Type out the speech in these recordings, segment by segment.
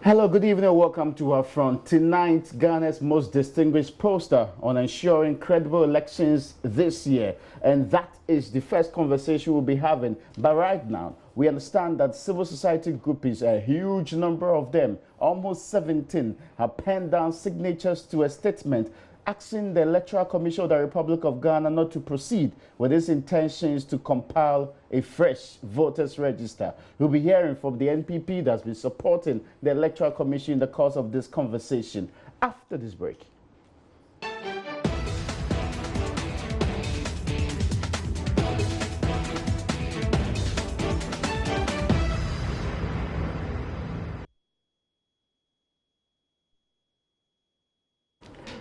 Hello, good evening, and welcome to our front. Tonight, Ghana's most distinguished poster on ensuring credible elections this year. And that is the first conversation we'll be having. But right now, we understand that civil society groups, a huge number of them, almost 17, have penned down signatures to a statement asking the Electoral Commission of the Republic of Ghana not to proceed with its intentions to compile a fresh voters register. We'll be hearing from the NPP that's been supporting the Electoral Commission in the course of this conversation after this break.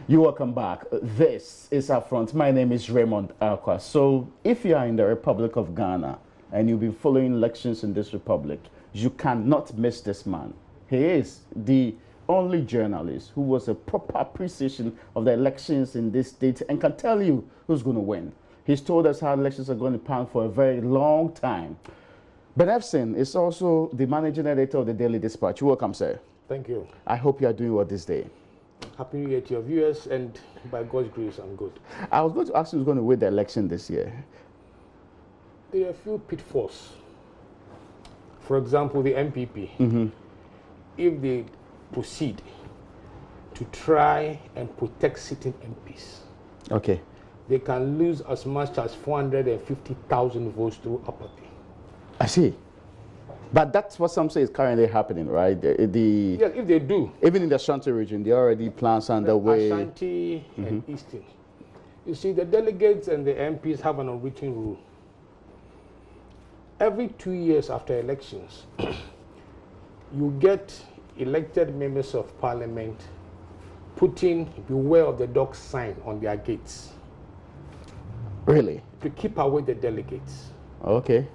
You're welcome back. This is Our Front. My name is Raymond Alqua. So if you are in the Republic of Ghana and you've been following elections in this republic, you cannot miss this man. He is the only journalist who was a proper appreciation of the elections in this state and can tell you who's going to win. He's told us how elections are going to pan for a very long time. Ben Efson is also the managing editor of the Daily Dispatch. You're welcome, sir. Thank you. I hope you are doing well this day. Happy New Year to your viewers, and by God's grace, I'm good. I was going to ask you who's going to win the election this year. There are a few pitfalls. For example, the MPP. If they proceed to try and protect sitting MPs, okay, they can lose as much as 450,000 votes through apathy. I see. But that's what some say is currently happening, right? Yes, if they do. Even in the Ashanti region, there are already plans underway. Ashanti and Eastern. You see, the delegates and the MPs have an unwritten rule. Every 2 years after elections, you get elected members of parliament putting "Beware of the Dog" sign on their gates. Really? To keep away the delegates. Okay.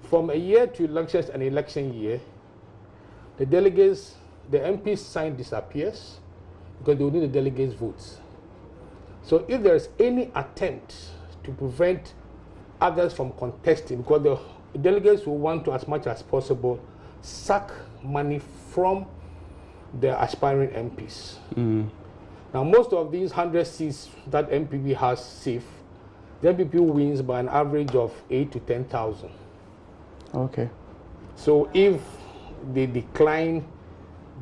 From a year to elections, an election year, the delegates, the MP's sign disappears because they will need the delegates' votes. So if there is any attempt to prevent others from contesting, because the delegates will want to, as much as possible, suck money from the aspiring MPs. Now, most of these 100 seats that MPP has safe, the MPP wins by an average of 8 to 10,000. Okay. So if they decline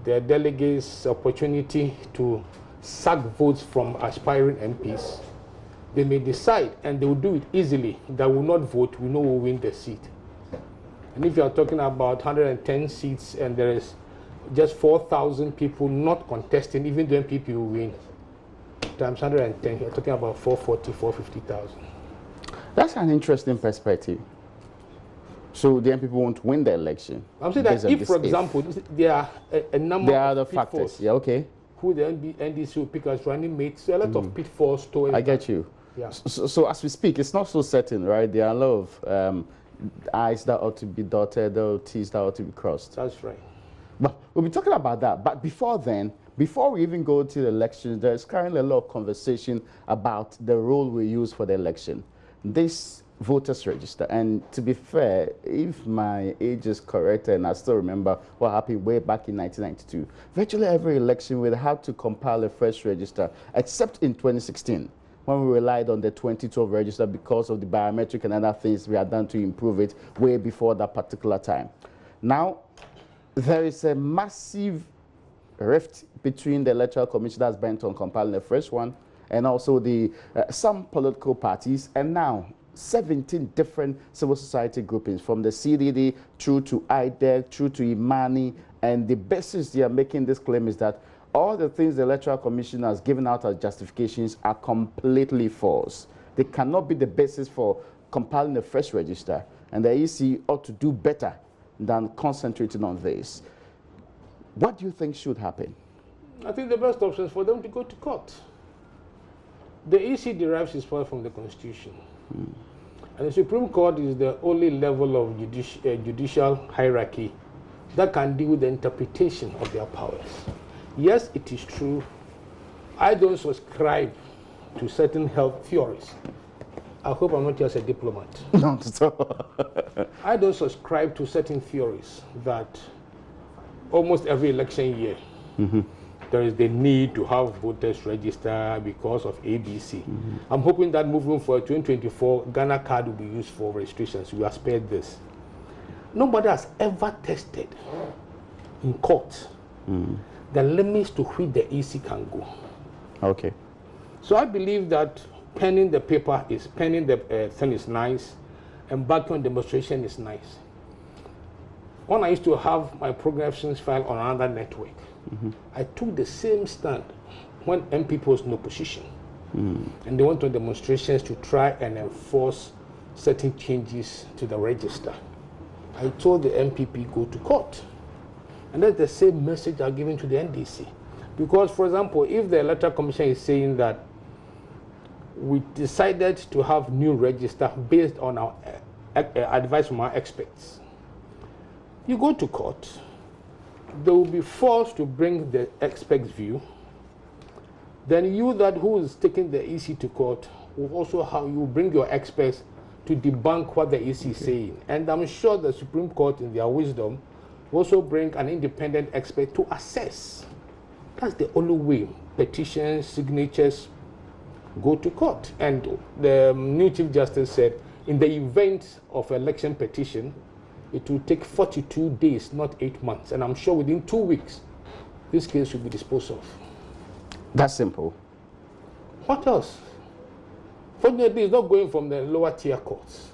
the delegates' opportunity to suck votes from aspiring MPs, they may decide, and they will do it easily, that will not vote, we know will win the seat. And if you are talking about 110 seats and there is just 4,000 people not contesting, even the MPP will win, times 110, you're talking about 440, 450,000. That's an interesting perspective. So the MPP won't win the election. I'm saying that if, for example, there are a number of other factors, yeah, okay, who the NDC will pick as running mates, so a lot of pitfalls to it. I get you. Yeah. So as we speak, it's not so certain, right? There are a lot of I's that ought to be dotted, or T's that ought to be crossed. That's right. But we'll be talking about that. But before then, before we even go to the elections, there's currently a lot of conversation about the role we use for the election. This voters register, and to be fair, if my age is correct and I still remember what happened way back in 1992, virtually every election we had to compile a fresh register, except in 2016 when we relied on the 2012 register because of the biometric and other things we had done to improve it way before that particular time. Now there is a massive rift between the Electoral Commission that's bent on compiling a fresh one and also the some political parties, and now 17 different civil society groupings, from the CDD through to IDEC, through to Imani, and the basis they are making this claim is that all the things the Electoral Commission has given out as justifications are completely false. They cannot be the basis for compiling a fresh register, and the EC ought to do better than concentrating on this. What do you think should happen? I think the best option is for them to go to court. The EC derives its power from the Constitution. And the Supreme Court is the only level of judicial hierarchy that can deal with the interpretation of their powers. Yes, it is true, I don't subscribe to certain health theories. I hope I'm not just a diplomat. Not at all. I don't subscribe to certain theories that almost every election year, there is the need to have voters register because of ABC. I'm hoping that moving for 2024, Ghana card will be used for registrations. We are spared this. Nobody has ever tested in court the limits to which the EC can go. Okay. So I believe that penning the paper is, penning the thing is nice, and back on demonstration is nice. When I used to have my progressions file on another network, I took the same stand when MPP was in opposition. And they went on demonstrations to try and enforce certain changes to the register. I told the MPP go to court. And that's the same message I'm giving to the NDC. Because, for example, if the Electoral Commission is saying that we decided to have new register based on our advice from our experts, you go to court, they will be forced to bring the expert's view. Then you who is taking the EC to court will also have, you bring your experts to debunk what the EC is saying. And I'm sure the Supreme Court, in their wisdom, will also bring an independent expert to assess. That's the only way petitions, signatures go to court. And the new Chief Justice said, in the event of election petition, it will take 42 days, not 8 months. And I'm sure within 2 weeks, this case should be disposed of. That's simple. What else? Fortunately, it's not going from the lower tier courts.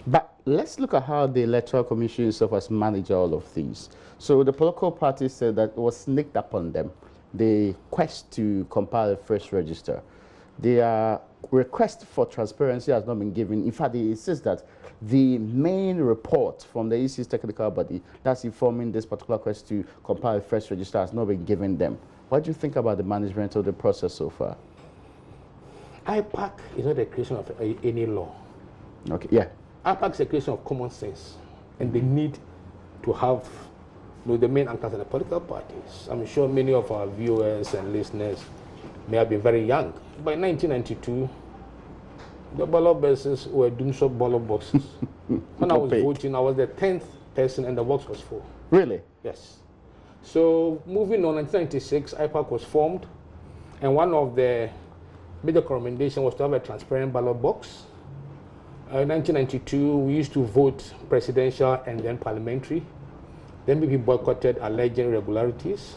But let's look at how the Electoral Commission itself has managed all of these. So the political parties said that it was sneaked upon them, the quest to compile a fresh register. Their request for transparency has not been given. In fact, they insist that the main report from the EC's technical body that's informing this particular quest to compile a fresh register has not been given them. What do you think about the management of the process so far? IPAC is not a creation of any law. Okay, yeah. IPAC is a creation of common sense, and they need to have the main actors in the political parties. I'm sure many of our viewers and listeners may have been very young. By 1992, the ballot boxes were Doomsday ballot boxes. When I was voting, I was the 10th person, and the box was full. Really? Yes. So moving on, 1996, IPAC was formed, and one of the major recommendation was to have a transparent ballot box. In 1992, we used to vote presidential and then parliamentary. Then we boycotted alleged irregularities.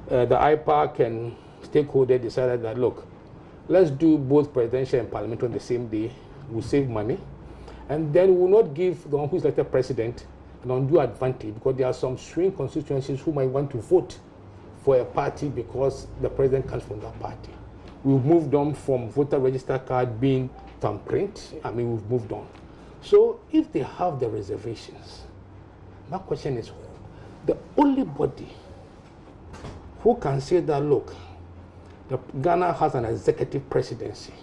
The IPAC and stakeholders decided that, look, let's do both presidential and parliamentary on the same day. We'll save money. And then we will not give the one who's elected president an undue advantage, because there are some swing constituencies who might want to vote for a party because the president comes from that party. We've moved on from voter register card being thumbprint. I mean, we've moved on. So if they have the reservations, my question is, the only body who can say that, look, Ghana has an executive presidency.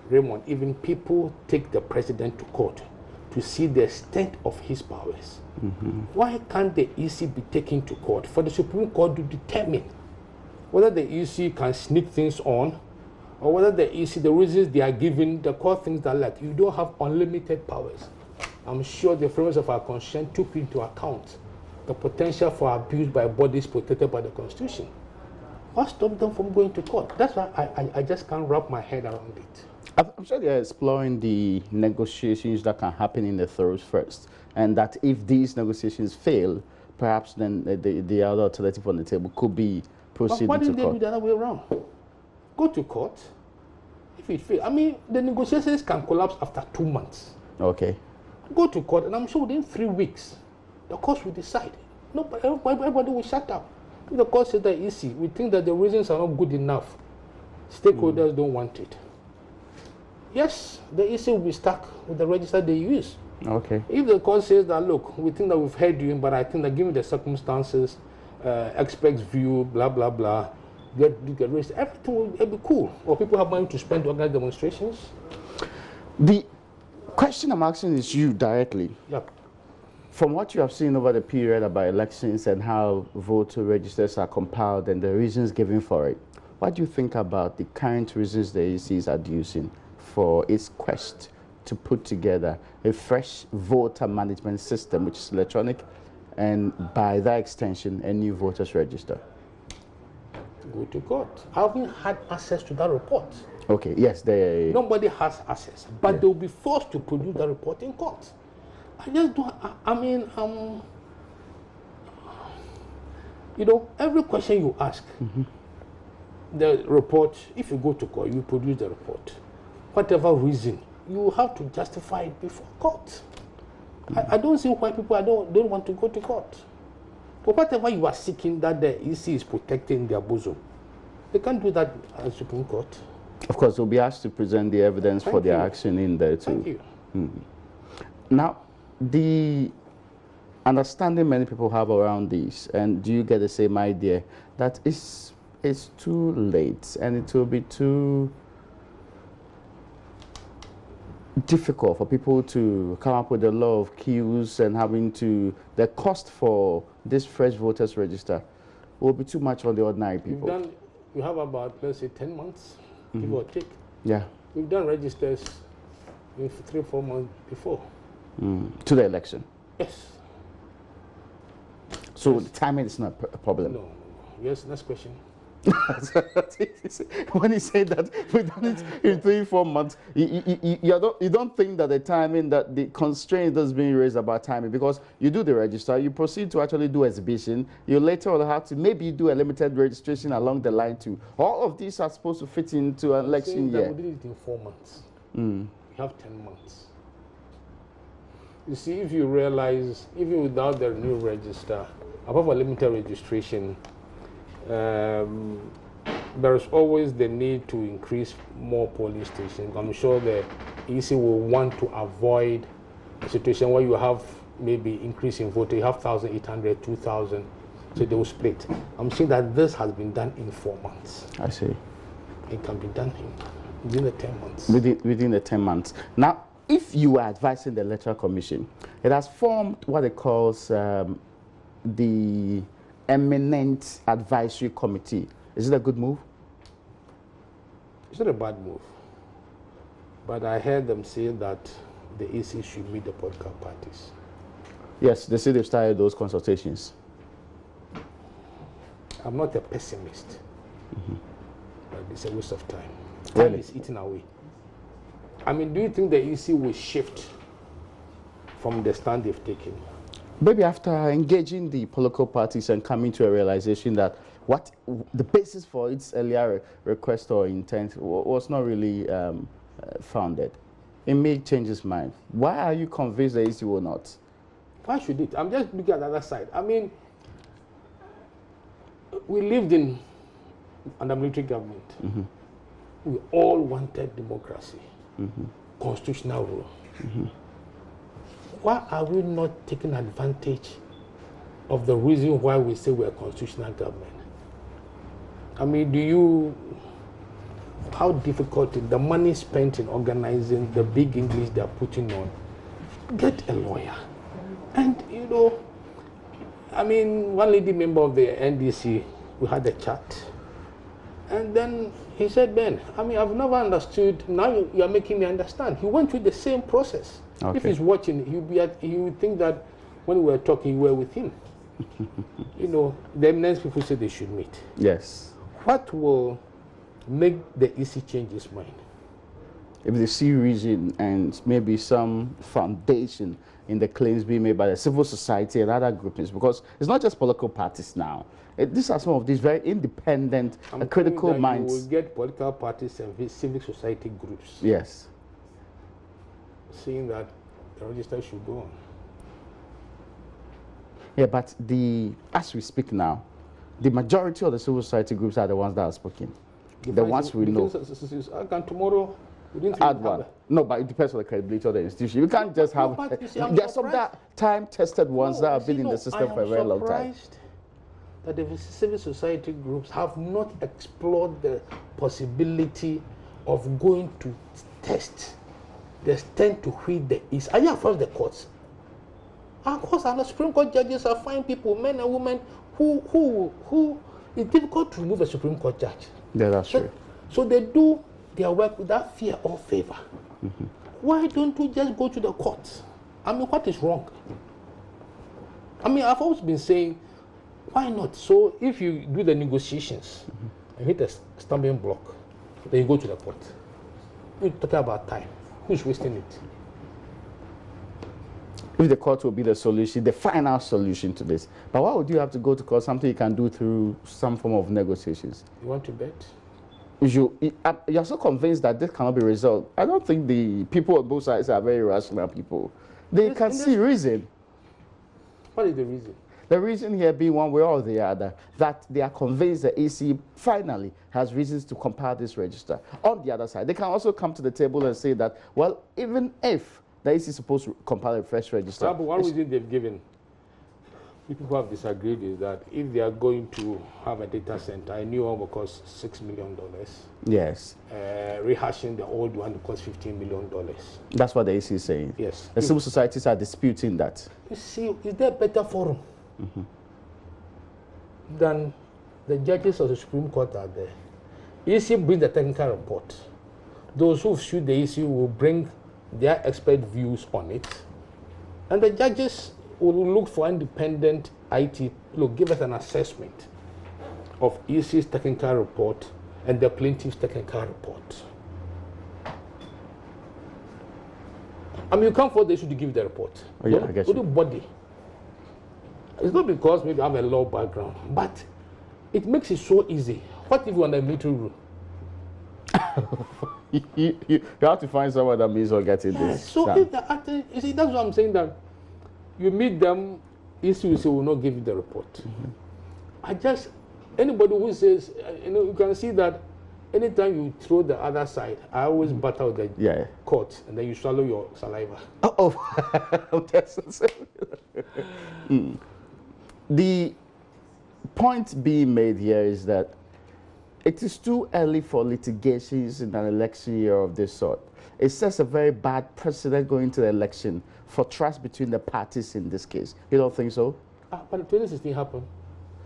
Raymond, even people take the president to court to see the extent of his powers. Why can't the EC be taken to court for the Supreme Court to determine whether the EC can sneak things on, or whether the EC, the reasons they are giving, the court thinks that, like, you don't have unlimited powers. I'm sure the framers of our constitution took into account the potential for abuse by bodies protected by the Constitution. What stopped them from going to court? That's why I just can't wrap my head around it. I'm sure they're exploring the negotiations that can happen in the throes first, and that if these negotiations fail, perhaps then the other alternative on the table could be proceeding to court. Why didn't they do the other way around? Go to court. If it fails, I mean, the negotiations can collapse after 2 months. Okay. Go to court, and I'm sure within 3 weeks, the court will decide. No, everybody will shut up. If the court says that EC, we think that the reasons are not good enough, stakeholders don't want it. Yes, the EC will be stuck with the register they use. Okay. If the court says that, look, we think that we've heard you, but I think that given the circumstances, experts' view, blah, blah, blah, get raised, everything will be cool. Or people have money to spend to organize demonstrations. The question I'm asking is you directly. Yep. From what you have seen over the period about elections and how voter registers are compiled and the reasons given for it, what do you think about the current reasons the EC is adducing for its quest to put together a fresh voter management system, which is electronic, and by that extension, a new voters register? Go to court. I haven't had access to that report. Okay, yes, nobody has access, but yeah. they'll be forced to produce the report in court. I just don't. I mean, you know, every question you ask, the report. If you go to court, you produce the report. Whatever reason, you have to justify it before court. I don't see why people don't want to go to court. But whatever you are seeking that the EC is protecting their bosom, they can't do that at the Supreme Court. Of course, they'll be asked to present the evidence for their action in there too. Thank you. Now, the understanding many people have around this, and do you get the same idea that it's too late and it will be too difficult for people to come up with a lot of queues and having to, the cost for this fresh voters register will be too much on the ordinary people? You have about, let's say, 10 months, give or take. Yeah. We've done registers in 3-4 months before. To the election? Yes. So yes. the timing is not a problem? No. Yes, next question. When you say that we've done it in 3-4 months, you don't think that the timing, that the constraint that's being raised about timing, because you do the register, you proceed to actually do exhibition, you later will have to maybe do a limited registration along the line too. All of these are supposed to fit into an election year. We did it in 4 months. We have 10 months. You see, if you realize, even without the new register, above a limited registration, there is always the need to increase more polling stations. I'm sure the EC will want to avoid a situation where you have maybe increase in voting, you have 1,800, 2,000, so they will split. I'm saying that this has been done in 4 months. I see. It can be done within the 10 months. Within the 10 months. Now, if you are advising the Electoral Commission, it has formed what it calls the Eminent Advisory Committee. Is it a good move? It's not a bad move. But I heard them say that the EC should meet the political parties. Yes, they say they've started those consultations. I'm not a pessimist. But it's a waste of time. Really? Time is eaten away. I mean, do you think the EC will shift from the stand they've taken? Maybe after engaging the political parties and coming to a realization that what the basis for its earlier request or intent was not really founded, it may change its mind. Why are you convinced the EC will not? Why should it? I'm just looking at the other side. I mean, we lived in under military government. We all wanted democracy, constitutional rule. Why are we not taking advantage of the reason why we say we're a constitutional government? I mean, how difficult is the money spent in organizing the big English they're putting on? Get a lawyer. And, you know, I mean, one lady member of the NDC, we had a chat. And then he said, Ben, I mean, I've never understood. Now you're making me understand. He went through the same process. Okay. If he's watching, he would think that when we were talking, you were with him. You know, the eminence people say they should meet. Yes. What will make the EC change its mind? If they see reason and maybe some foundation in the claims being made by the civil society and other groupings, because it's not just political parties now. These are some of these very independent, critical minds. You will get political parties and civic society groups. Yes. Saying that the register should go on. Yeah, but as we speak now, the majority of the civil society groups are the ones that are speaking. The ones we know. Can tomorrow add one? No, but it depends on the credibility of the institution. You can't just have. There are some time-tested ones that have been in the system for a very long time. That the civil society groups have not explored the possibility of going to test the extent to which there is. Are you across the courts? Of course, and the Supreme Court judges are fine people, men and women who it's difficult to remove a Supreme Court judge. Yeah, that's true. So they do their work without fear or favor. Why don't you just go to the courts? I mean, what is wrong? I mean, I've always been saying, why not? So if you do the negotiations and hit a stumbling block, then you go to the court. We're talking about time. Who's wasting it? If the court will be the solution, the final solution to this. But why would you have to go to court? Something you can do through some form of negotiations. You want to bet? You're so convinced that this cannot be resolved. I don't think the people on both sides are very rational people. They can see reason. What is the reason? The reason here being one way or the other, that they are convinced the EC finally has reasons to compile this register. On the other side, they can also come to the table and say that, well, even if the EC is supposed to compile a fresh register. But one reason they've given, people who have disagreed, is that if they are going to have a data center, a new one will cost $6 million. Yes. Rehashing the old one will cost $15 million. That's what the EC is saying. Yes. The civil societies are disputing that. You see, is there a better forum than the judges of the Supreme Court are there? EC brings the technical report. Those who sued the EC will bring their expert views on it. And the judges will look for independent IT. Look, give us an assessment of EC's technical report and the plaintiff's technical report. I mean, you can't force the issue to give the report. Oh, yeah, I guess. Body. It's not because maybe I have a law background, but it makes it so easy. What if you're on a military rule? you have to find someone that means or getting this. So if the you see, that's what I'm saying, that you meet them, EC will not give you the report. Anybody who says, you can see that anytime you throw the other side, I always battle the court, and then you swallow your saliva. The point being made here is that it is too early for litigations in an election year of this sort. It sets a very bad precedent going to the election for trust between the parties in this case. You don't think so? But 2016 happened.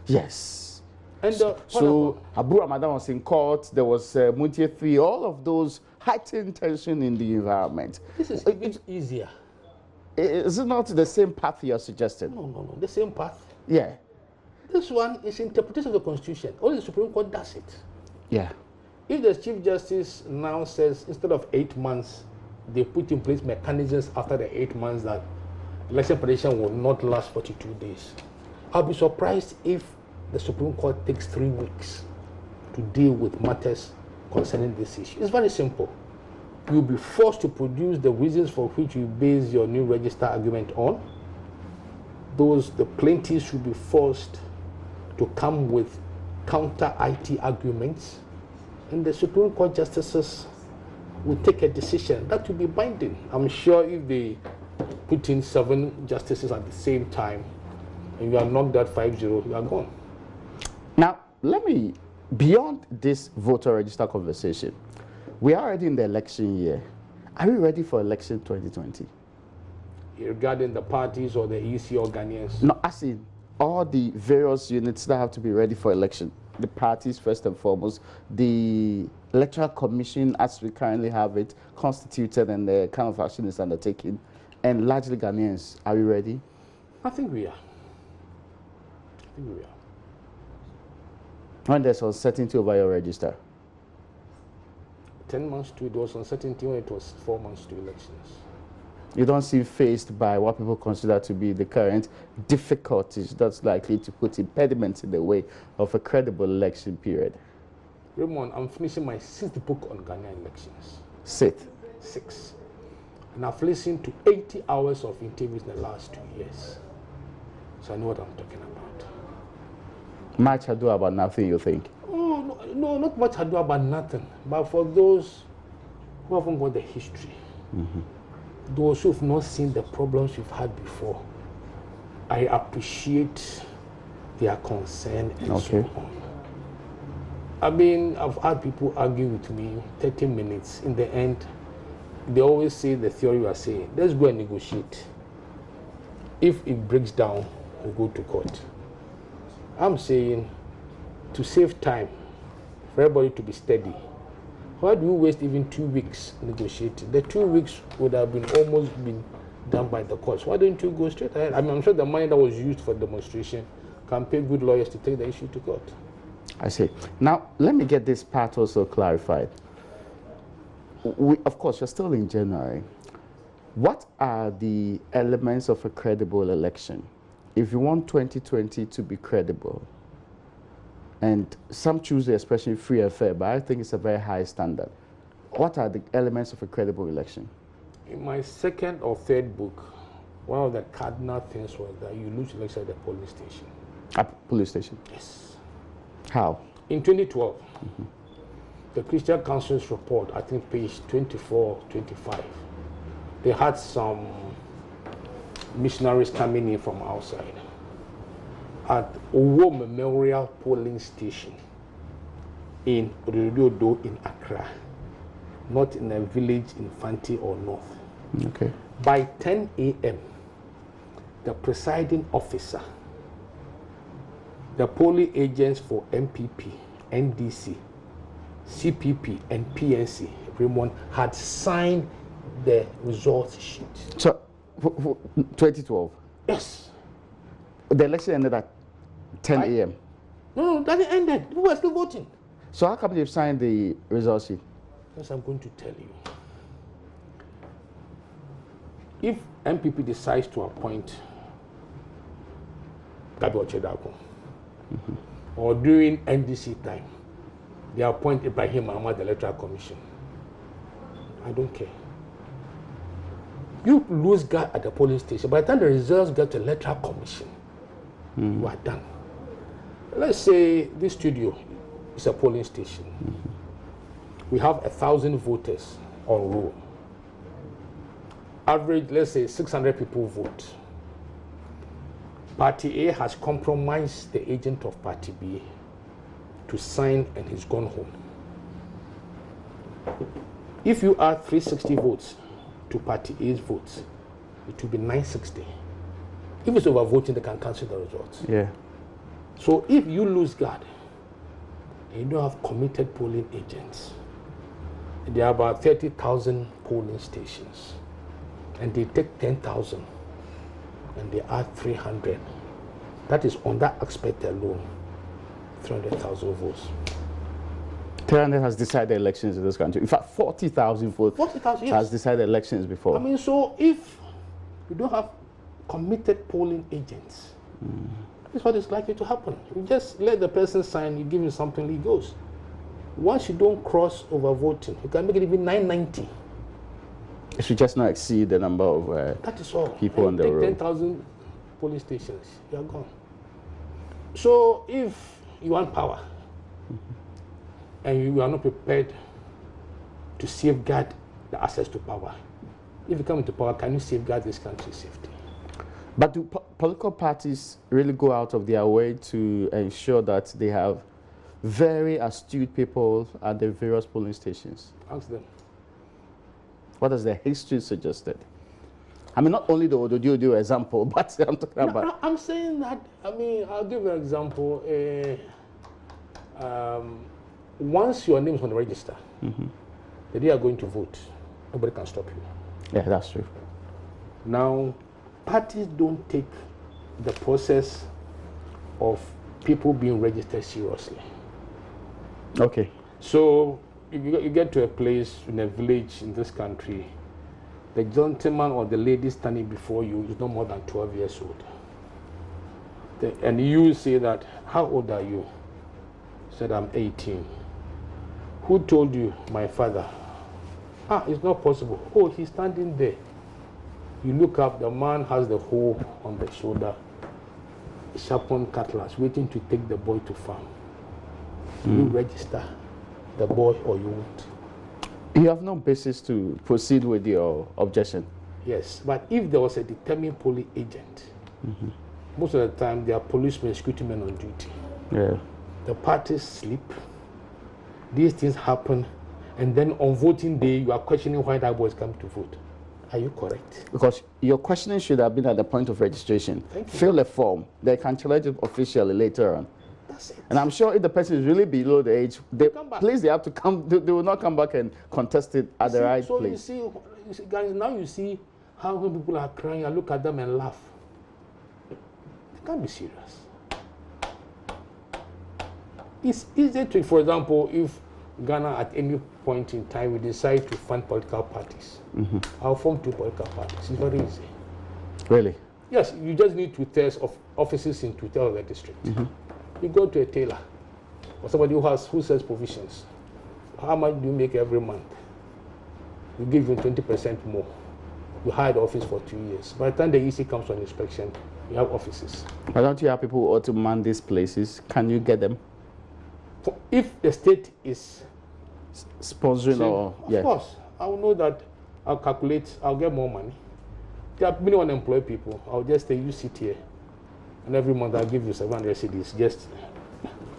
Yes. And so Abu Ramadan was in court, there was Muntie 3, all of those heightened tension in the environment. This is a bit easier. Is it not the same path you're suggesting? No, the same path. Yeah. This one is interpretation of the Constitution. Only the Supreme Court does it. Yeah. If the Chief Justice now says instead of 8 months, they put in place mechanisms after the 8 months that election petition will not last 42 days, I'll be surprised if the Supreme Court takes 3 weeks to deal with matters concerning this issue. It's very simple. You'll be forced to produce the reasons for which you base your new register argument on. The plaintiffs should be forced to come with counter IT arguments, and the Supreme Court justices will take a decision that will be binding. I'm sure if they put in 7 justices at the same time and you are knocked out 5-0, you are gone. Now, beyond this voter register conversation, we are already in the election year. Are we ready for election 2020? Regarding the parties or the EC or Ghanaians? No, as in all the various units that have to be ready for election. The parties first and foremost, the Electoral Commission as we currently have it, constituted, and the kind of action is undertaken, and largely Ghanaians. Are we ready? I think we are. When there's uncertainty over your register? 10 months to it was uncertainty when it was 4 months to elections. You don't seem faced by what people consider to be the current difficulties that's likely to put impediments in the way of a credible election period. Raymond, I'm finishing my 6th book on Ghanaian elections. 6th? 6. And I've listened to 80 hours of interviews in the last 2 years. So I know what I'm talking about. Much ado about nothing, you think? Oh, no, not much ado about nothing. But for those who haven't got the history, those who have not seen the problems we've had before, I appreciate their concern and so on. I mean, I've had people argue with me 30 minutes. In the end, they always say the theory you are saying. Let's go and negotiate. If it breaks down, we'll go to court. I'm saying, to save time, for everybody to be steady, why do we waste even 2 weeks negotiating? The 2 weeks would have been almost been done by the courts. Why don't you go straight ahead? I mean, I'm sure the money that was used for demonstration can pay good lawyers to take the issue to court. I see. Now, let me get this part also clarified. Of course, you're still in January. What are the elements of a credible election? If you want 2020 to be credible, and some choose the expression free and fair, but I think it's a very high standard. What are the elements of a credible election? In my second or third book, one of the cardinal things was that you lose election at the polling station. At police station? Yes. How? In 2012, the Christian Council's report, I think page 24, 25, they had some missionaries coming in from outside at Owo Memorial Polling Station in Ododo in Accra, not in a village in Fanti or North. Okay. By 10 a.m., the presiding officer, the polling agents for MPP, NDC, CPP, and PNC, everyone had signed the results sheet. So, 2012? Yes. The election ended at 10 a.m.? No, that ended. People were still voting. So how come they've signed the results sheet? Yes, I'm going to tell you. If MPP decides to appoint Gabi Ochedako, or during NDC time, they appoint Ibrahim Ahmad, the Electoral Commission, I don't care. You lose guard at the polling station. By the time the results get to the Electoral Commission, you are done. Let's say this studio is a polling station. We have 1,000 voters on roll. Average, let's say 600 people vote. Party A has compromised the agent of Party B to sign and he's gone home. If you add 360 votes to Party A's votes, it will be 960. If it's overvoting, they can cancel the results. Yeah. So if you lose guard, and you don't have committed polling agents, there are about 30,000 polling stations, and they take 10,000 and they add 300. That is on that aspect alone, 300,000 votes. 300 has decided elections in this country. In fact, 40,000 votes 40,000, yes. has decided elections before. I mean, so if you don't have committed polling agents, that's what is likely to happen. You just let the person sign, you give him something, he goes. Once you don't cross over voting, you can make it even 990. It should just not exceed the number of that is all. people on the road. 10,000 polling stations, you are gone. So if you want power, and you are not prepared to safeguard the access to power, if you come into power, can you safeguard this country's safety? But do political parties really go out of their way to ensure that they have very astute people at the various polling stations? Ask them. What does the history suggested? I mean, not only the Ododio example, but I'm talking about... No, I'm saying that, I mean, I'll give you an example. Once your name is on the register, the day you are going to vote, nobody can stop you. Yeah, that's true. Now, parties don't take the process of people being registered seriously. Okay. So, if you get to a place in a village in this country, the gentleman or the lady standing before you is no more than 12 years old. And you say that, how old are you? Said, I'm 18. Who told you? My father. Ah, it's not possible. Oh, he's standing there. You look up, the man has the hoe on the shoulder, sharpened cutlass, waiting to take the boy to farm. You register the boy or you won't. You have no basis to proceed with your objection. Yes, but if there was a determined polling agent, most of the time there are policemen, security men on duty. Yeah. The parties sleep. These things happen, and then on voting day, you are questioning why that boy is coming to vote. Are you correct? Because your questioning should have been at the point of registration. Thank you. Fill a form. They can challenge it officially later on. That's it. And I'm sure if the person is really below the age, they have to come. They will not come back and contest it at the right so place. you see, guys, now you see How when people are crying, I look at them and laugh. They can't be serious. It's easy to, for example, if Ghana at any point in time we decide to fund political parties, I'll form 2 political parties. It's very easy. Really? Yes, you just need 2/3 of offices in 2/3 of the district. You go to a tailor or somebody who sells provisions. How much do you make every month? You give him 20% more. You hire the office for 2 years. By the time the EC comes on inspection, you have offices. Why don't you have people who ought to man these places? Can you get them? If the state is Sponsoring or of course, I will know that I'll calculate, I'll get more money. There are many unemployed people. I'll just say, you sit here, and every month I'll give you 700 cedis. Just.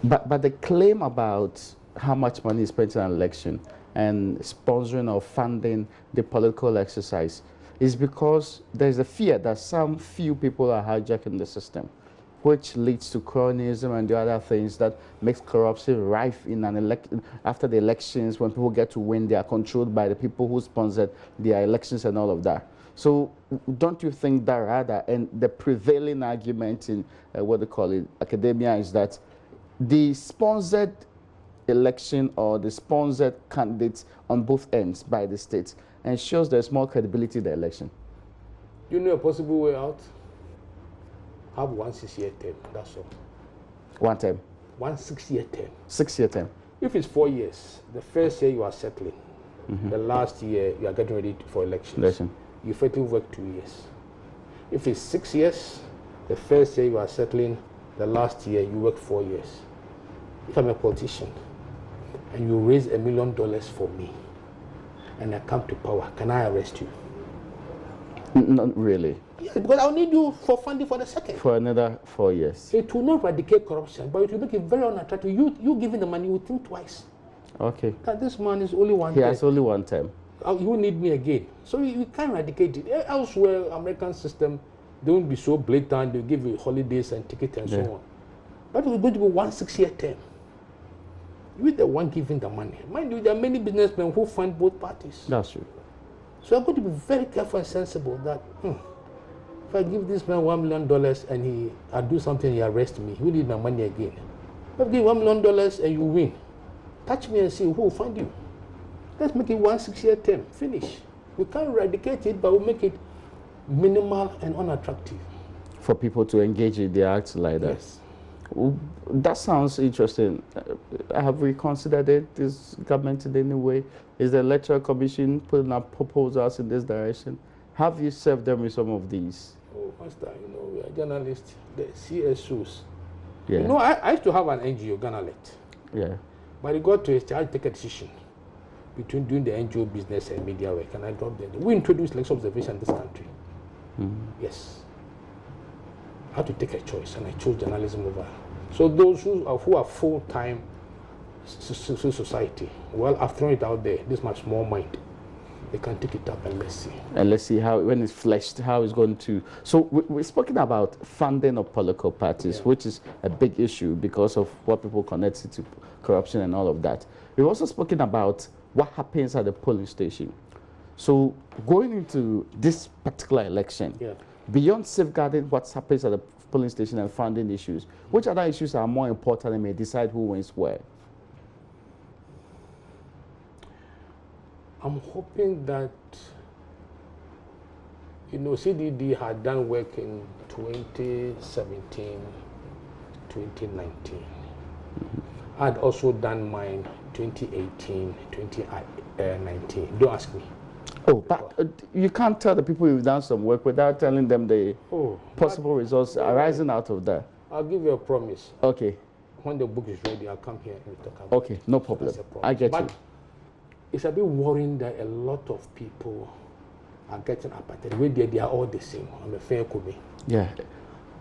But the claim about how much money is spent on an election and sponsoring or funding the political exercise is because there's a fear that some few people are hijacking the system, which leads to cronyism and the other things that makes corruption rife in an election. After the elections, when people get to win, they are controlled by the people who sponsored their elections and all of that. So don't you think that rather, and the prevailing argument in what they call it, academia, is that the sponsored election or the sponsored candidates on both ends by the states ensures there's more credibility in the election? You know a possible way out? Have 1 6-year term, that's all. 1 term? 1 6-year term. 6-year term? If it's 4 years, the first year you are settling. The last year you are getting ready for elections. You effectively work 2 years. If it's 6 years, the first year you are settling, the last year you work 4 years. If I'm a politician and you raise $1 million for me and I come to power, can I arrest you? Not really. Yes, because I'll need you for funding for the second. For another 4 years. It will not eradicate corruption, but it will make it very unattractive. You giving the money, you will think twice. Okay. That this man is only 1 He term. has only 1 term. You will need me again. So you can't eradicate it. Elsewhere, American system, they won't be so blatant. They'll give you holidays and tickets and so on. But it's going to be 1 6-year term. You're the one giving the money. Mind you, there are many businessmen who fund both parties. That's true. So I'm going to be very careful and sensible that if I give this man $1 million and I do something, he arrests me, he will need my money again. If I give $1 million and you win, touch me and see who will find you. Let's make it 1 6-year term. Finish. We can't eradicate it, but we'll make it minimal and unattractive. For people to engage in the acts like that. Yes. That sounds interesting. Have we considered it, this government in any way? Is the Electoral Commission putting up proposals in this direction? Have you served them with some of these? Oh, Master, we are journalists, the CSOs. Yeah. I used to have an NGO, Ghanalet. Yeah. But it got to a stage, take a decision between doing the NGO business and media work, and I dropped them. We introduced election observation in this country. Yes. I had to take a choice, and I chose journalism over. So those who are full-time society, well, I've thrown it out there. This is my small mind. They can take it up and let's see. And let's see how, when it's fleshed, how it's going to. So we're speaking about funding of political parties, which is a big issue because of what people connect it to corruption and all of that. We've also spoken about what happens at the polling station. So going into this particular election, beyond safeguarding what happens at the polling station and funding issues, which other issues are more important and may decide who wins where? I'm hoping that, CDD had done work in 2017, 2019. I'd also done mine 2018, 2019. Don't ask me. Oh, but you can't tell the people you've done some work without telling them the possible results arising out of that. I'll give you a promise. Okay. When the book is ready, I'll come here and talk about it. Okay, no problem. I get you. It's a bit worrying that a lot of people are getting apathetic. They are all the same. I'm a fair Kobe. Yeah.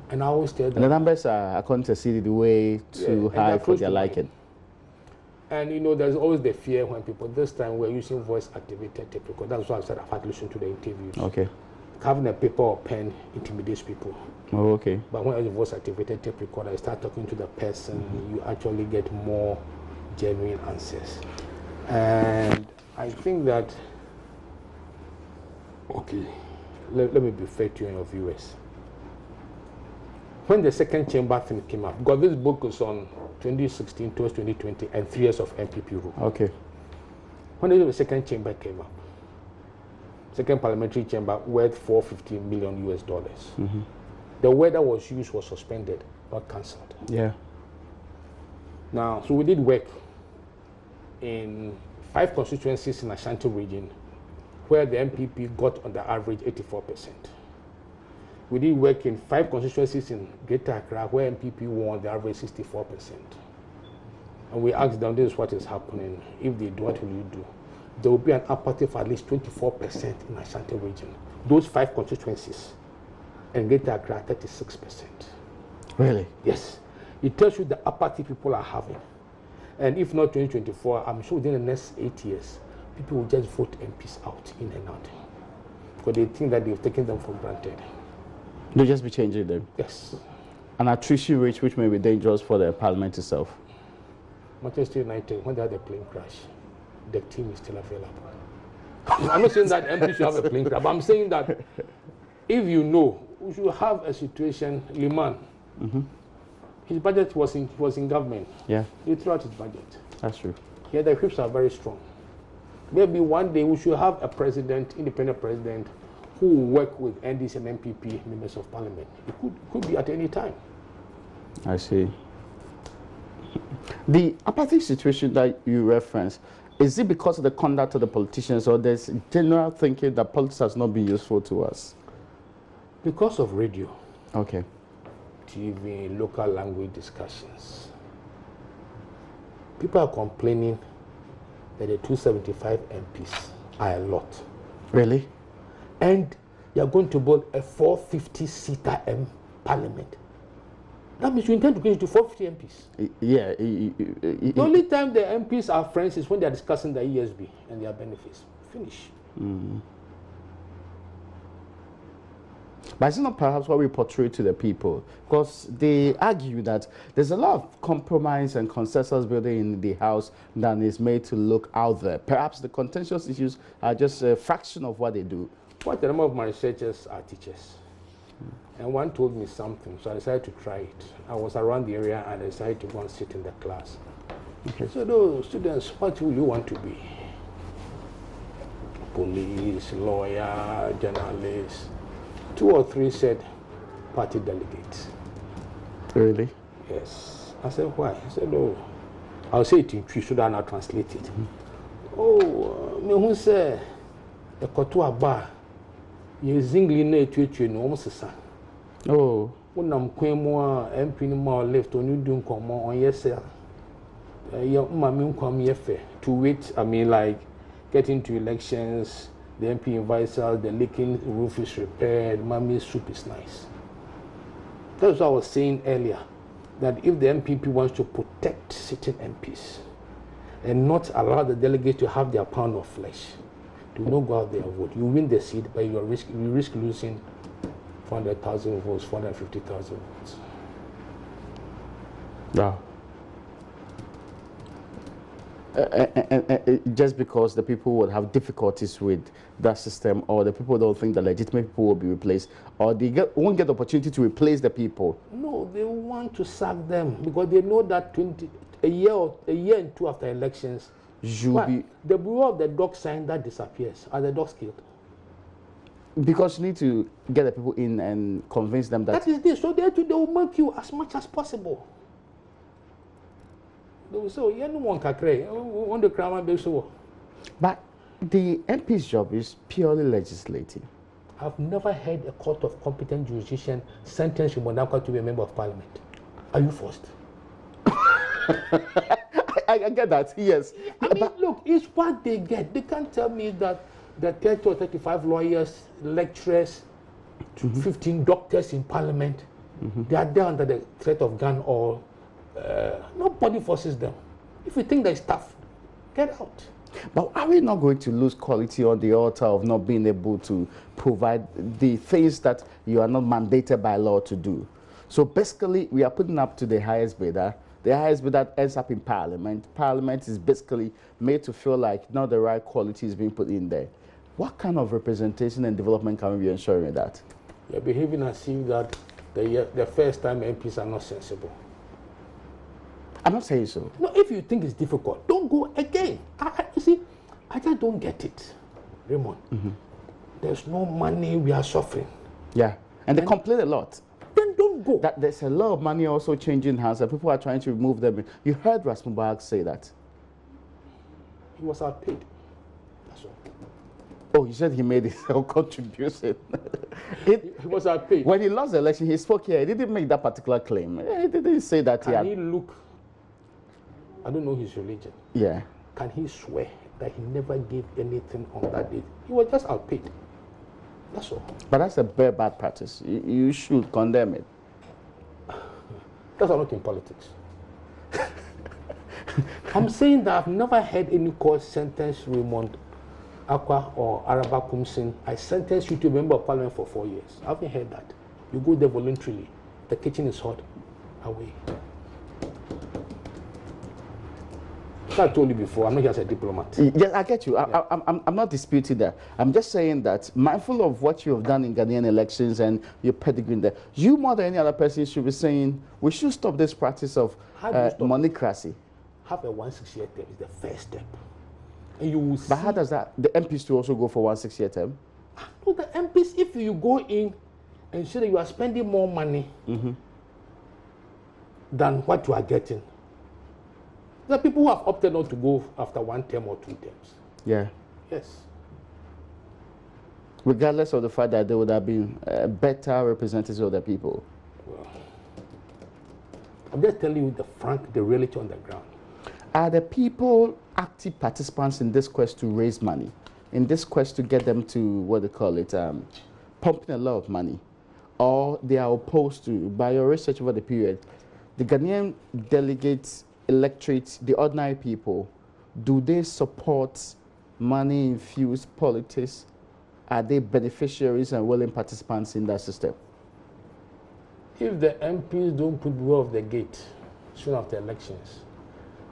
And I always tell them. And the numbers are, according to CDD, way too high for their liking. And there's always the fear when people, this time we're using voice activated tape recorder. That's why I said I've had to listen to the interviews. Okay. Having a paper or pen intimidates people. Oh, okay. But when I use a voice activated tape recorder, I start talking to the person, you actually get more genuine answers. And I think that, let me be fair to your viewers. When the second chamber thing came up, because this book is on 2016 towards 2020 and 3 years of MPP rule. Okay. When the second chamber came up, second parliamentary chamber worth $450 million US. The word that was used was suspended, not cancelled. Yeah. Now, so we did work in 5 constituencies in Ashanti region, where the MPP got on the average 84%. We did work in 5 constituencies in Greater Accra, where MPP won the average 64%. And we asked them, this is what is happening. If they do, what will you do? There will be an apathy of at least 24% in Ashanti region. Those 5 constituencies, and Greater Accra, 36%. Really? Yes. It tells you the apathy people are having. And if not 2024, I'm sure within the next 8 years, people will just vote MPs out, in and out. Because they think that they've taken them for granted. They'll just be changing them? Yes. An attrition rate which may be dangerous for the parliament itself. Manchester United, when they had a plane crash, the team is still available. I'm not saying that MPs should have a plane crash, but I'm saying that if you know, we should have a situation, Liman, his budget was in government. Yeah. He threw out his budget. That's true. Yeah, the whips are very strong. Maybe one day we should have a president, independent president, who will work with NDC and MPP members of parliament. It could be at any time. I see. The apathy situation that you reference, is it because of the conduct of the politicians, or there's general thinking that politics has not been useful to us? Because of radio. Okay. TV, local language discussions. People are complaining that the 275 MPs are a lot. Really? And you're going to build a 450-seater parliament. That means you intend to get to 450 MPs. Yeah. The only time the MPs are friends is when they're discussing the ESB and their benefits. Finish. But it's not perhaps what we portray to the people, because they argue that there's a lot of compromise and consensus building in the House that is made to look out there. Perhaps the contentious issues are just a fraction of what they do. Quite a number of my researchers are teachers. And one told me something, so I decided to try it. I was around the area and I decided to go and sit in the class. Okay. So those students, what will you want to be? Police, lawyer, journalist. 2 or 3 said party delegates. Really? Yes. I said, why? I said, oh, I'll say it in Twi so that I'll not translate it. Oh, me who say the kotua bar, ye zingli na etwetwe no omsesa. Oh. Wonam kwan mu a MP ni ma left on you do nkomo on yesa. Ye ma me nkwam ye fe to wait, I mean, like getting to elections. The MP invites us, the leaking roof is repaired, mommy's soup is nice. That's what I was saying earlier, that if the MPP wants to protect sitting MPs and not allow the delegates to have their pound of flesh, do not go out there and vote. You win the seat, but you risk losing 400,000 votes, 450,000 votes. Yeah. Just because the people would have difficulties with that system, or the people don't think the legitimate people will be replaced, or they won't get the opportunity to replace the people. No, they want to sack them because they know that a year and 2 after elections, the bureau of the dog sign that disappears. Are the dogs killed? Because you need to get the people in and convince them that. That is this. So they will make you as much as possible. So you don't want the crown be so. But the MP's job is purely legislative. I've never heard a court of competent jurisdiction sentence Shimondakwa to be a member of parliament. Are you forced? I get that, yes. I mean, look, it's what they get. They can't tell me that the 30 or 35 lawyers, lecturers, 15 doctors in parliament, they are there under the threat of gun or nobody forces them. If you think that's tough, get out. But are we not going to lose quality on the altar of not being able to provide the things that you are not mandated by law to do? So basically, we are putting up to the highest bidder. The highest bidder ends up in parliament. Parliament is basically made to feel like not the right quality is being put in there. What kind of representation and development can we be ensuring with that? You're behaving as if that the first time MPs are not sensible. I'm not saying so. No, if you think it's difficult, don't go again. You see, I just don't get it, Raymond. There's no money, we are suffering. Yeah, and they complain a lot. Then don't go. That there's a lot of money also changing hands, and people are trying to remove them. You heard Ras Mubarak say that. He was outpaid. That's all. Oh, you said he made his own contribution. He was outpaid. When he lost the election, he spoke here. He didn't make that particular claim. He didn't say that. Can he look? I don't know his religion. Yeah. Can he swear that he never gave anything on that day? He was just outpaid. That's all. But that's a very bad practice. You should condemn it. That's not in politics. I'm saying that I've never heard any court sentence Raymond Akwa or Araba Kumsin. I sentenced you to a member of parliament for 4 years. I haven't heard that. You go there voluntarily. The kitchen is hot. Away. I told you before, I'm not just a diplomat. Yes, I get you. Yeah. I'm not disputing that. I'm just saying that, mindful of what you have done in Ghanaian elections and your pedigree there, you more than any other person should be saying we should stop this practice of monocracy. Have a 1-6-year term is the first step. And you will see. But how does that, the MPs to also go for 1-6-year term? No, the MPs, if you go in and say that you are spending more money than what you are getting, there are people who have opted not to go after 1 term or 2 terms. Yeah. Yes. Regardless of the fact that they would have been better representatives of the people. Well, I'm just telling you the reality on the ground. Are the people active participants in this quest to raise money, in this quest to get them to, what they call it, pumping a lot of money? Or they are opposed to, by your research over the period, the Ghanaian delegates, electorate, the ordinary people, do they support money-infused politics? Are they beneficiaries and willing participants in that system? If the MPs don't put people off the gate soon after elections,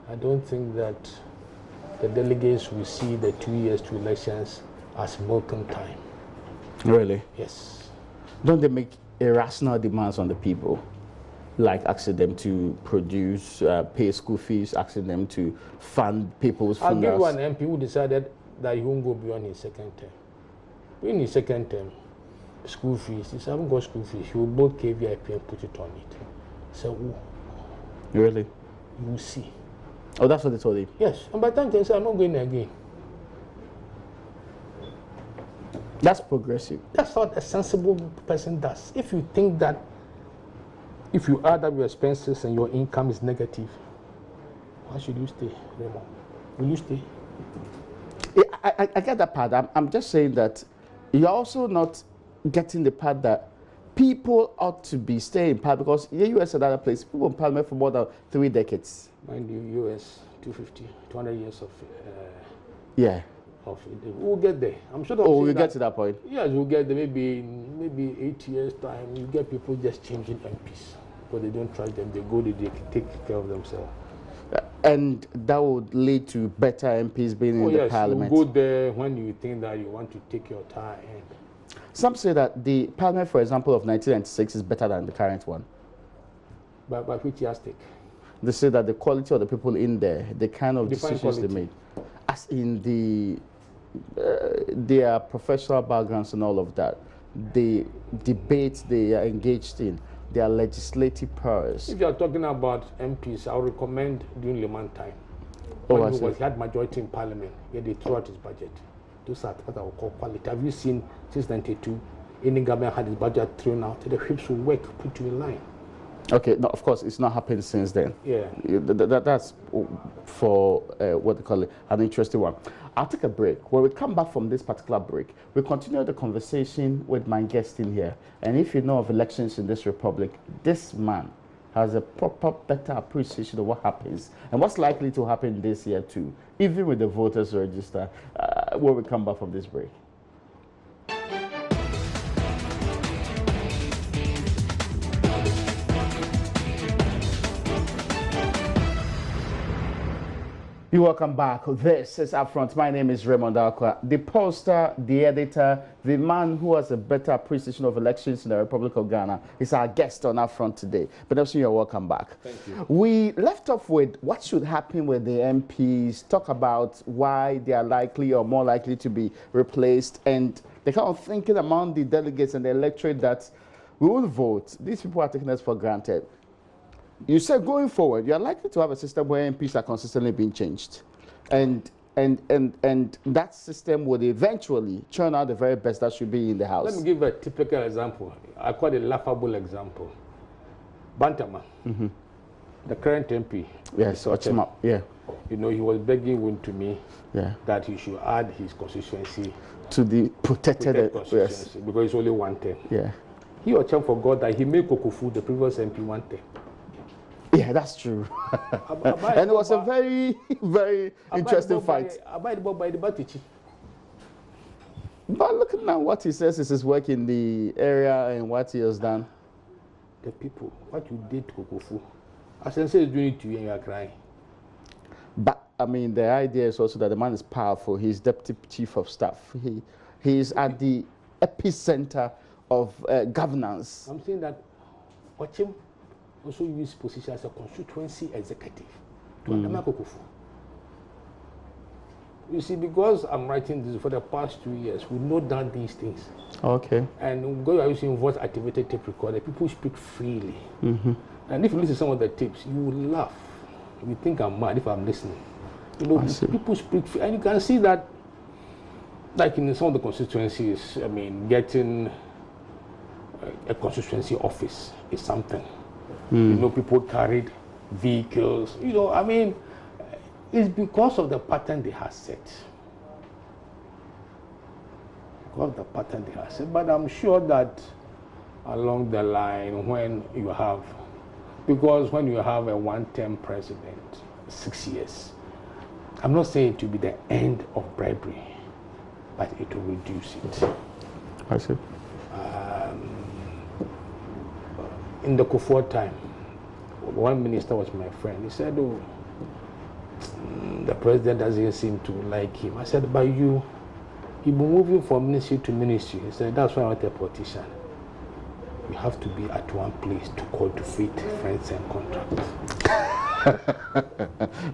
I don't think that the delegates will see the 2 years to elections as milking time. Really? Yes. Don't they make irrational demands on the people? Like asking them to produce, pay school fees, asking them to fund people's funerals. I'll give you an MP who decided that he won't go beyond his second term. In his second term, school fees, he said, I haven't got school fees. He will both KVIP and put it on it. So, really? You will see. Oh, that's what they told him? Yes. And by the time they say, I'm not going again. That's progressive. That's what a sensible person does. If you think that if you add up your expenses and your income is negative, why should you stay, Raymond? Will you stay? Yeah, I get that part. I'm just saying that you're also not getting the part that people ought to be staying in parliament, because the US and other places, people in parliament for more than 3 decades. Mind you, US, 200 years of... yeah. We'll get there. I'm sure. Oh, we'll get to that point. Yes, we'll get there. Maybe 8 years time. You get people just changing MPs because they don't trust them. They go, they take care of themselves. And that would lead to better MPs being in the parliament. You go there when you think that you want to take your time. Some say that the parliament, for example, of 1996 is better than the current one. By which yardstick? They say that the quality of the people in there, the kind of Define decisions quality. they made, as in their professional backgrounds and all of that, the debates they are engaged in, their legislative powers. If you are talking about MPs, I would recommend during Leman time. Oh, When he had majority in parliament, yet they threw out his budget. Those are what I would call quality. Have you seen since 92, any government had his budget thrown out, the whips will work, put you in line. Okay, no, of course, it's not happened since then. Yeah. That's for what they call it, an interesting one. I'll take a break. When we come back from this particular break, we continue the conversation with my guest in here. And if you know of elections in this republic, this man has a proper, better appreciation of what happens and what's likely to happen this year too, even with the voters register, when we come back from this break. You're welcome back. This is Upfront. My name is Raymond Akwa, the poster, the editor, the man who has a better appreciation of elections in the Republic of Ghana. Is our guest on Upfront today. But also, you're welcome back. Thank you. We left off with what should happen with the MPs, talk about why they are likely or more likely to be replaced, and the kind of thinking among the delegates and the electorate that we will vote. These people are taking us for granted. You said going forward, you are likely to have a system where MPs are consistently being changed. And that system would eventually churn out the very best that should be in the House. Let me give a typical example. I call it a laughable example. Bantama, the current MP. Yes, yeah. You know, he was begging to me that he should add his constituency to the protected constituency, yes, because it's only 1 term. Yeah. He or Cham forgot that he made Kokofu the previous MP 1 term. Yeah, that's true. And it was a very, very interesting fight. But looking at what he says is his work in the area and what he has done. The people, what you did to Kokofu, as I say, is doing it to you and you are crying. But I mean, the idea is also that the man is powerful. He's deputy chief of staff. He is at the epicenter of governance. I'm saying that watch him also use position as a constituency executive to Adama Kokofu. You see, because I'm writing this for the past 2 years, we know that these things. Okay. And because we are using voice activated tape recorder, people speak freely. And if you listen to some of the tapes, you will laugh. You think I'm mad if I'm listening. You know, people speak free, and you can see that, like in some of the constituencies, I mean, getting a constituency office is something. You know, people carried vehicles. You know, I mean, it's because of the pattern they have set. Because of the pattern they have set. But I'm sure that along the line, when you have a 1-term president, 6 years, I'm not saying it will be the end of bribery, but it will reduce it. I see. In the Kufuor time, one minister was my friend. He said, "Oh, the president doesn't seem to like him." I said, "But you've been moving from ministry to ministry." He said, "That's why I want a politician. You have to be at one place to cultivate friends and contracts."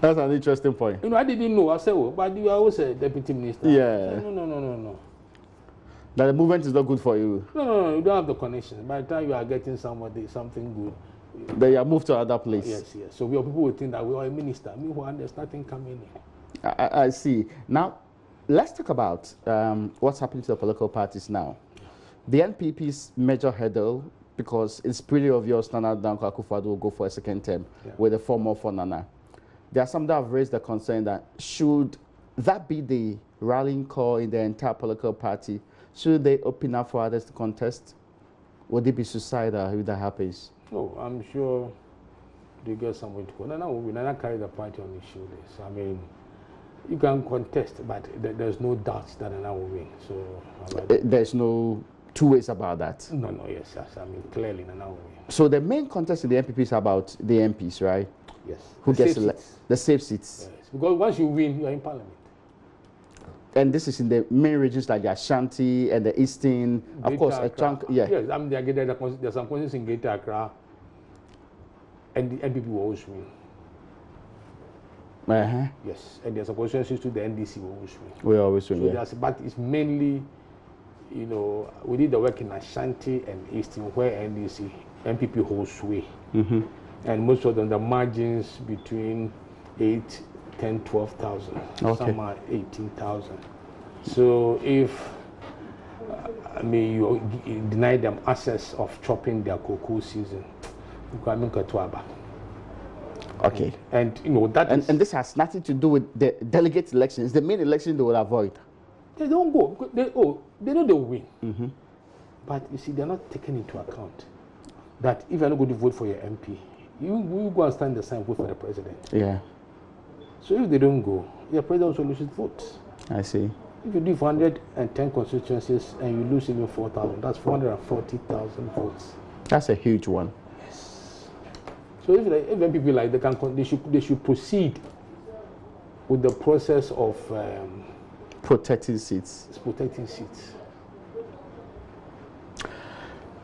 That's an interesting point. You know, I didn't know. I said, "Oh, but you are also a deputy minister." Yeah. Said, no. That the movement is not good for you. No, you don't have the connection. By the time you are getting something good, then you are moved to another place. Yes. So people will think that we are a minister. Meanwhile, there's nothing coming in. I see. Now, let's talk about what's happening to the political parties now. The NPP's major hurdle, because it's pretty obvious Nana Dankwa Akufo-Addo will go for a second term with a 4 more for Nana. There are some that have raised the concern that should that be the rallying call in the entire political party? Should they open up for others to contest? Would it be suicidal if that happens? Oh, I'm sure they get somewhere to go. Nana carry the party on his shoulders. I mean, you can contest, but there's no doubt that Nana will win. So there's no two ways about that. No, yes. I mean, clearly Nana will win. So the main contest in the NPP is about the MPs, right? Yes. Who gets the safe seats? Yes. Because once you win, you are in parliament. And this is in the main regions like the Ashanti and the Eastern, of course, a chunk. Yeah. Yes, I mean, there's some constituencies in Greater Accra, and the NPP will always win. Yes, and there's some constituencies to the NDC will always win. We always win. So but it's mainly, you know, we did the work in Ashanti and Eastern where NPP holds sway, and most of them the margins between 8. 10, 12,000. Some are 18,000. So if you deny them access of chopping their cocoa season, you can make a twaba. Okay. And you know that and this has nothing to do with the delegate elections. The main election they will avoid. They don't go. They know they will win. But you see, they're not taken into account that if you're not going to vote for your MP, you go and stand the sign vote for the president. Yeah. So if they don't go, your president also loses votes. I see. If you do 410 constituencies and you lose even 4,000, that's 440,000 votes. That's a huge one. Yes. So if NPP like they should proceed with the process of protecting seats. protecting seats.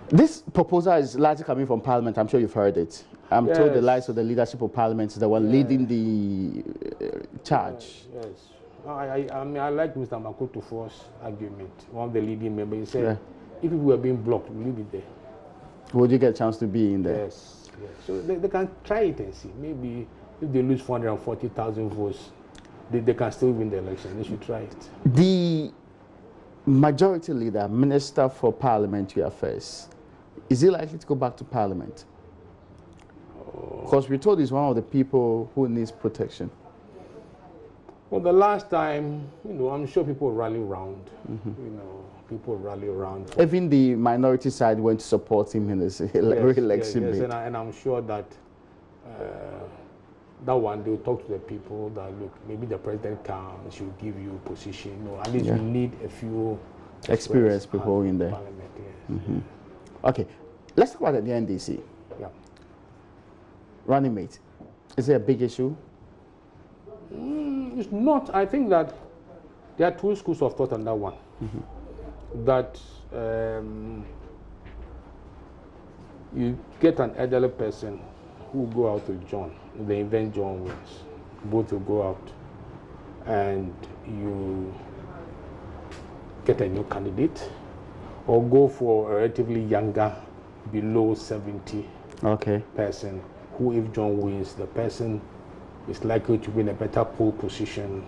This proposal is largely coming from Parliament. I'm sure you've heard it. I'm told the likes of the leadership of Parliament is the one leading the charge. Yes. I mean, I like Mr. Makoto's argument. One of the leading members, he said, if people were being blocked, we'll leave it there. Would you get a chance to be in there? Yes. So they can try it and see. Maybe if they lose 440,000 votes, they can still win the election. They should try it. The majority leader, Minister for Parliamentary Affairs, is he likely to go back to Parliament? Because we're told he's one of the people who needs protection. Well, the last time, I'm sure people rally around. People rally around. Even the minority side went to support him in his re-election bid. And I'm sure that that one they'll talk to the people that look, maybe the president should give you position. At least we need a few experienced people in there. Okay, let's talk about the NDC. Yeah. Running mate, is it a big issue? It's not. I think that there are two schools of thought on that one. That you get an elderly person who go out with John, the event John wins. Both will go out and you get a new candidate, or go for a relatively younger, below 70 person who, if John wins, the person is likely to be in a better pole position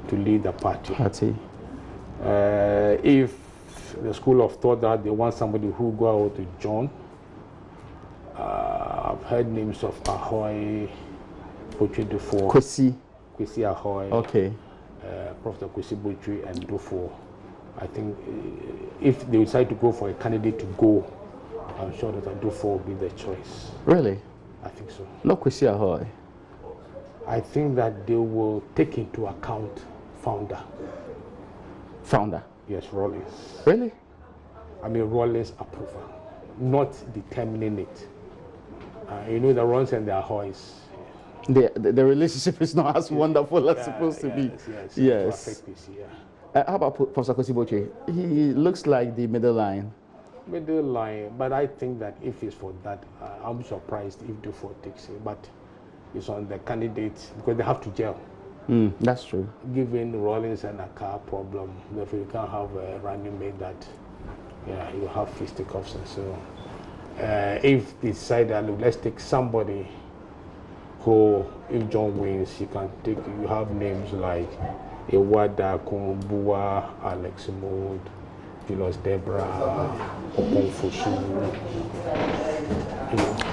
to lead the party. If the school of thought that they want somebody who go out with John, I've heard names of Ahoy, Botry Dufour, Kwesi Ahoy, Professor Kwesi Botry and Dufour. I think if they decide to go for a candidate to go, I'm sure that Dufour will be the choice. Really? I think so. No Kwesi Ahoy. I think that they will take into account founder. Yes, Rawlings. Really? I mean, Rawlings approval, not determining it. The Rawlings and the Ahoys. The relationship is not as wonderful as it's supposed to be. Yes. How about Professor Kwesi Botry? He looks like the middle line. But I think that if it's for that, I'll be surprised if Dufour takes it. But it's on the candidates because they have to gel. That's true. Given Rawlings and a car problem, therefore you can't have a running mate that, you have fisticuffs and so. If they decide that let's take somebody who, if John wins, you can take. You have names like Ewada Kumbua, Alex Mood, Julius Debra, Opon Fusu.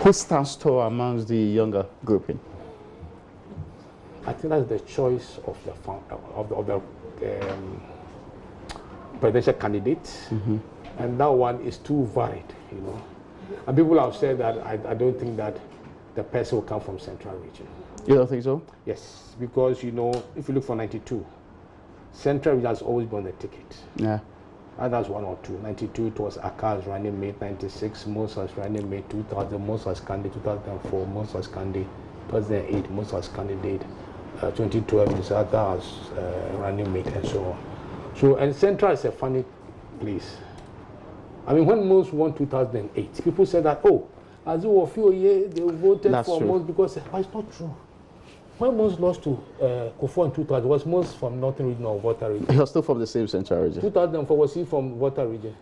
Who stands tall amongst the younger grouping? I think that's the choice of the presidential candidate, and that one is too varied, And people have said that I don't think that the person will come from Central Region. You don't think so? Yes, because if you look for 92, Central Region has always been on the ticket. Yeah. That's 1 or 2. 92 it was Akar's running mate. 96 Moses running mate. 2000 Moses candidate. 2004 Moses candidate. 2008 Moses candidate. 2012 is Akar's running mate and so on. So, and Central is a funny place. I mean, when Moses won 2008, people said that, as you were they voted for Moses because it's not true. When Moses lost to Kufuor in 2000, was Moses from Northern Region or Water Region? He was still from the same Central Region. 2004, was he from Water Region?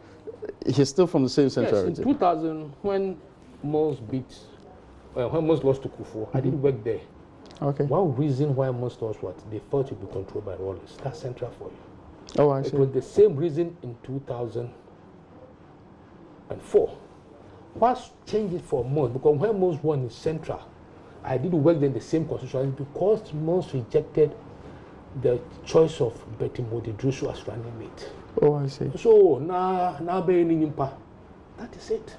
He's still from the same Central Region. In 2000, when Moses lost to Kufuor, I did work there. Okay. One reason why Moses lost they felt it would be controlled by Rawlings. That's Central for you. Oh, I see. It was the same reason in 2004. What changed it for Moses? Because when Moses won in Central, I did work in the same constituency because Moses rejected the choice of Betty Modidrusu as running mate. Oh, I see. So now that is it.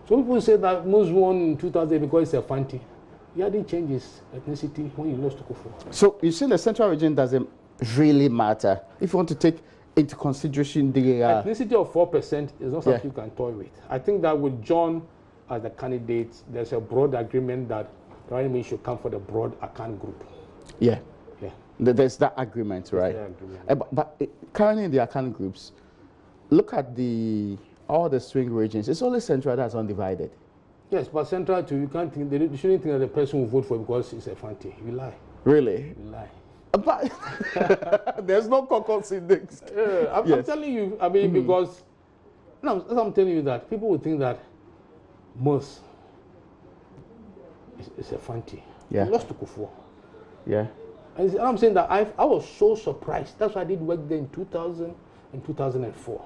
Some people say that Moses won in 2000 because it's a Fanti. He hadn't changed his ethnicity when he lost to Kufuor. So you see, the Central Region doesn't really matter. If you want to take into consideration the ethnicity of 4% is not something you can toy with. I think that with John as the candidate, there's a broad agreement that running mate should come for the broad account group. Yeah. There's that agreement, right? But currently in the account groups, look at all the swing regions. It's only Central that's undivided. Yes, but Central too, you can't think, they shouldn't think that the person will vote for because it's a Fanti. You lie. Really? You lie. But there's no caucus index. I'm telling you, I mean, because no, I'm telling you that people would think that most is a Fanti. Yeah. We lost to Kufuor. Yeah. And I'm saying that I was so surprised. That's why I did work there in 2000 and 2004.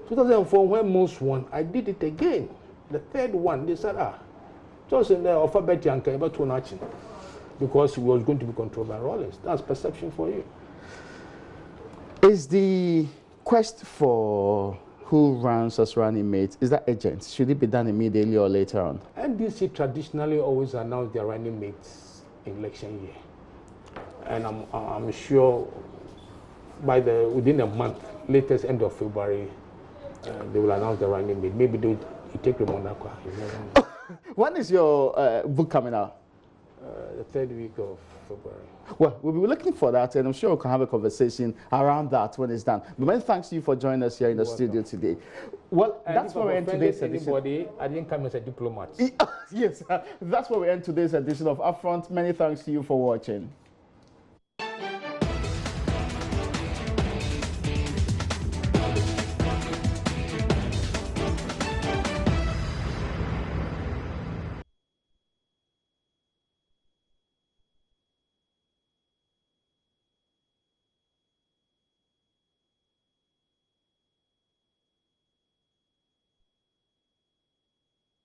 2004, when most won, I did it again. The third one, they said, just in the alphabet yanka, about to nothing. Because he was going to be controlled by Rawlings. That's perception for you. Is the quest for who runs as running mates, is that urgent? Should it be done immediately or later on? NDC traditionally always announce their running mates in election year. And I'm sure within a month, latest end of February, they will announce the running mate. Maybe they take Ramonakwa. When is your book coming out? The third week of February. Well, we'll be looking for that, and I'm sure we can have a conversation around that when it's done. But many thanks to you for joining us here in the studio today. Well, that's where we end today's edition. I didn't come as a diplomat. Yes, that's where we end today's edition of Upfront. Many thanks to you for watching.